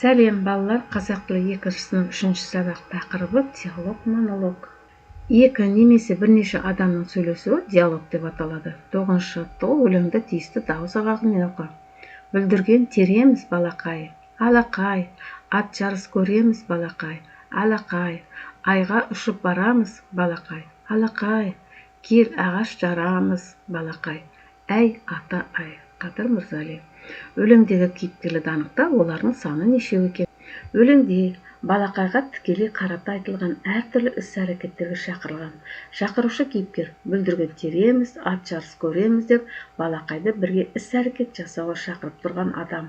Сәлем балалар, қазақ тілі 2 сынып 3 сабақ тақырыбы диалог-монолог. Екі немесе бірнеше адамның сөйлесуі диалог деп аталады. 9-шы жаттығу өлеңді тиісті дауыс ырғағымен оқы. Бүлдірген тереміз балақай, алақай, ат жарыс көреміз балақай, алақай, айға ұшып барамыз балақай, алақай, кел ағаш жарамыз балақай, әй ата ай. Қадыр Мырзалиев. Өлеңдегі кейіпкерлерді анықта, олардың саны нешеу екен? Өлеңде балақайға тікелей қарата айтылған әртүрлі іс-әрекеттерге шақырылған. Шақырушы кейіпкер бүлдірген тереміз, ат жарыс көреміз деп балақайды бірге іс-әрекет жасауға шақырып тұрған адам.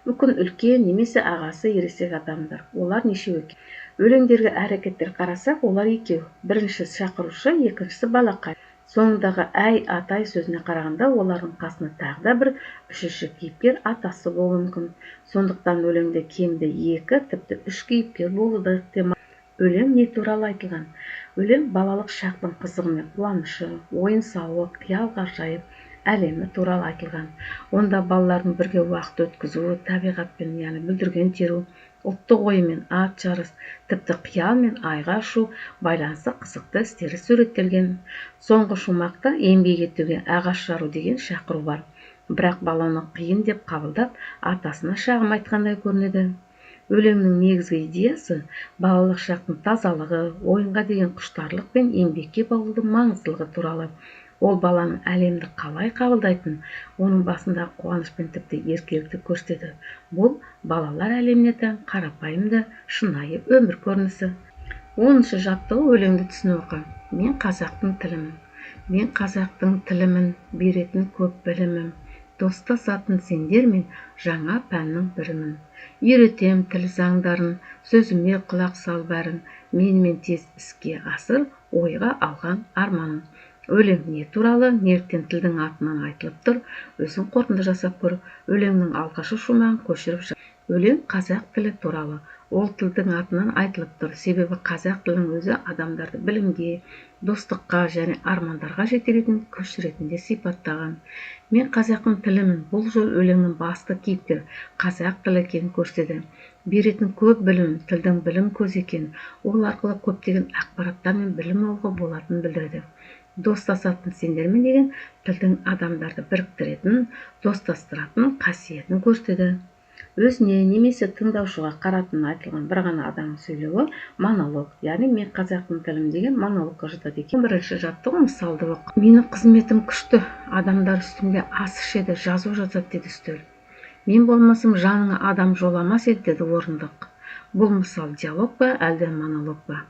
Мүмкін үлкен немесе ағасы ересек адамдар. Олар нешеу екен? Өлеңдерге әрекеттер қарасақ, олар екеу. Бірінші шақырушы, екіншісі балақай. Соңындағы әй атай сөзіне қарағанда олардың қасында тағы да бір үшінші кейіпкер атасы болуы мүмкін. Сондықтан өлеңде кемінде 2, тіпті 3 кейіпкер болуы ықтимал. Өлең не туралы айтылған? Өлең балалық шақтың қызығы мен қуанышы, ойын-сауық, қиял-ғажайып әлемі туралы айтылған. Онда балалардың бірге уақыт өткізуі, табиғатпен, яғни бүлдірген теру, ұлттық ойымен ат жарыс, тіпті қиял мен айға ұшу байланысы қызықты істері суреттелген. Соңғы шумақта еңбек етуге ағаш жару деген шақыру бар. Бірақ баланы қиын деп қабылдап, атасына шағым айтқандай көрінеді. Өлеңнің негізгі идеясы балалық шақтың тазалығы, ойынға деген құштарлық пен еңбекке баулудың маңыздылығы туралы. Ол баланың әлемді қалай қабылдайтын, оның басындағы қуаныш пен тіпті еркелікті көрсетеді. Бұл балалар әлеміне тән қарапайымды, шынайы өмір көрінісі. 10-шы жаттығу өлеңді түсіну оқы. Мен қазақтың тілімін. Мен қазақтың тілімін, беретін көп білімім. Достасатын сендермен жаңа пәннің бірімін. Үйретем тіл заңдарын, сөзіме құлақ сал бәрін. Менімен тез іске асыр, ойға алған арманым. Өлең не туралы, неліктен тілдің атынан айтылып тұр, өзің қорытынды жасап көр. Өлеңнің алғашқы шумағын көшіріп жаз. Өлең қазақ тілі туралы. Ол тілдің атынан айтылып тұр, себебі қазақ тілінің өзі адамдарды білімге, достыққа және армандарға жетелейтін күш ретінде сипаттаған. Мен қазақтың тілімін. Бұл жол өлеңнің басты кейіпкер қазақ тілі екенін көрсетеді. Беретін көп білім, тілдің білім көзі екен. Ол арқылы көптеген ақпараттар мен білім алуға болатынын білдіреді. Достасатын сендермен деген тілдің адамдарды біріктіретін, достастыратын қасиетін көрсетеді. Өзіне немесе тыңдаушыға қаратын айтылған бір ғана адамның сөйлеуі монолог, яғни мен қазақтың тілім деген монологқа жатады екен. 1-ші жаттығу мысалды оқы. Менің қызметім күшті, адамдар үстімде ас ішеді, жазу жазады деді үстел. Мен болмасам жаныңа адам жоламас еді деді орындық. Бұл мысал диалог ба, әлде монолог ба?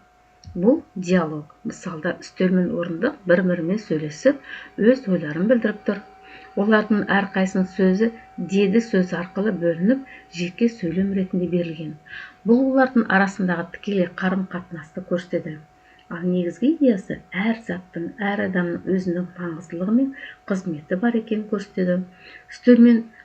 Бұл диалог. Мысалда үстел мен орындық бір-бірімен сөйлесіп, өз ойларын білдіріп тұр. Олардың әрқайсының сөзі деді сөз арқылы бөлініп, жеке сөйлем ретінде берілген. Бұл олардың арасындағы тікелей қарым-қатынасты көрсетеді. Ал негізгі идеясы әр заттың, әр адамның өзінің маңыздылығы мен қызметі бар екенін көрсетеді.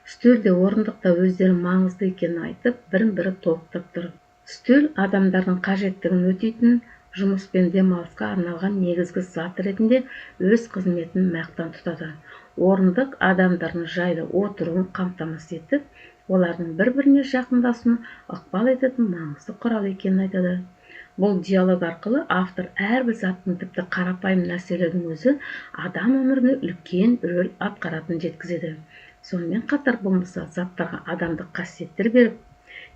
Үстелде орындықта өздері маңызды екенін айтып, бірін-бірі толықтырып тұр. Үстел адамдардың қажеттігін өтейтін, жұмыс пен демалысқа арналған негізгі зат ретінде өз қызметін мақтан тұтады. Орындық адамдардың жайлы отыруын қамтамасыз етіп, олардың бір-біріне жақындасуына ықпал ететін маңызды құрал екенін айтады. Бұл диалог арқылы автор әрбір заттың, тіпті қарапайым нәрселердің өзі адам өміріне үлкен рөл атқаратынын жеткізеді. Сонымен қатар бұл мысал заттарға адамдық қасиеттер беріп,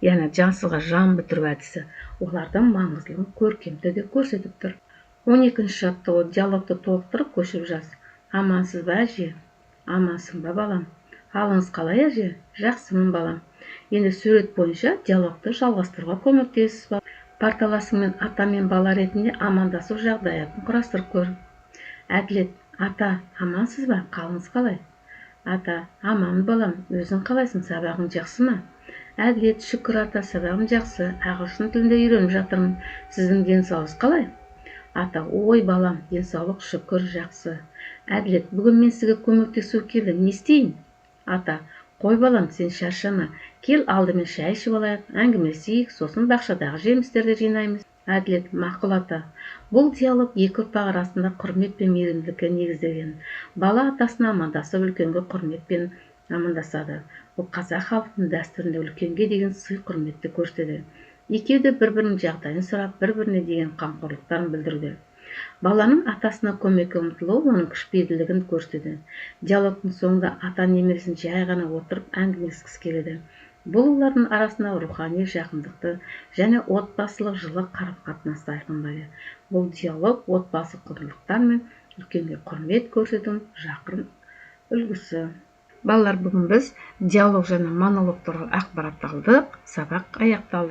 яғни жансызға жан бітіру әдісі олардың маңыздылығын көркем түрде көрсетіп тұр. 12-ші жаттығу диалогты толықтырып көшіріп жаз. Амансыз ба әже? Амансың ба балам? Халыңыз қалай әже? Жақсымын балам. Енді сурет бойынша диалогты жалғастыруға көмектесіз ба? Парталасыңмен ата мен бала ретінде амандасу жағдаятын құрастырып көр. Әділет, ата, амансыз ба? Қалыңыз қалай? Ата, аман балам, өзің қалайсың, сабағың жақсы ма? Әділет, шүкір ата, сабағым жақсы, ағылшын тілінде үйреніп жатырмын. Сіздің денсаулығыңыз қалай? Ата, ой балам, денсаулық шүкір жақсы. Әділет, бүгін мен сізге көмектесу келді, не істейін? Ата, қой балам, сен шаршама. Кел алдымен шай ішіп алайық, әңгімелесейік, сосын бақшадағы жемістерді жинаймыз. Әділет, мақұл ата. Бұл диалог екі ұрпақ арасында құрмет пен мейірімділікке негізделген. Бала атасына амандасып үлкенге құрмет пен амандасады. Бұл қазақ халқының дәстүрінде үлкенге деген сый құрметті көрсетеді. Екеуі де бір-бірінің жағдайын сұрап, бір-біріне деген қамқорлықтарын білдіруде. Баланың атасына көмекке ұмтылуы оның кішіпейілділігін көрсетеді. Диалогтың соңында ата немересін жай ғана отырып әңгімелескісі келеді. Бұл олардың арасында рухани жақындықты және отбасылық жылы қарым-қатынасты айқындайды. Бұл диалог отбасы құндылықтар мен үлкенге құрмет көрсетудің жақын үлгісі. Балалар, бүгін біз диалог және монолог туралы ақпарат алдық. Сабақ аяқталды.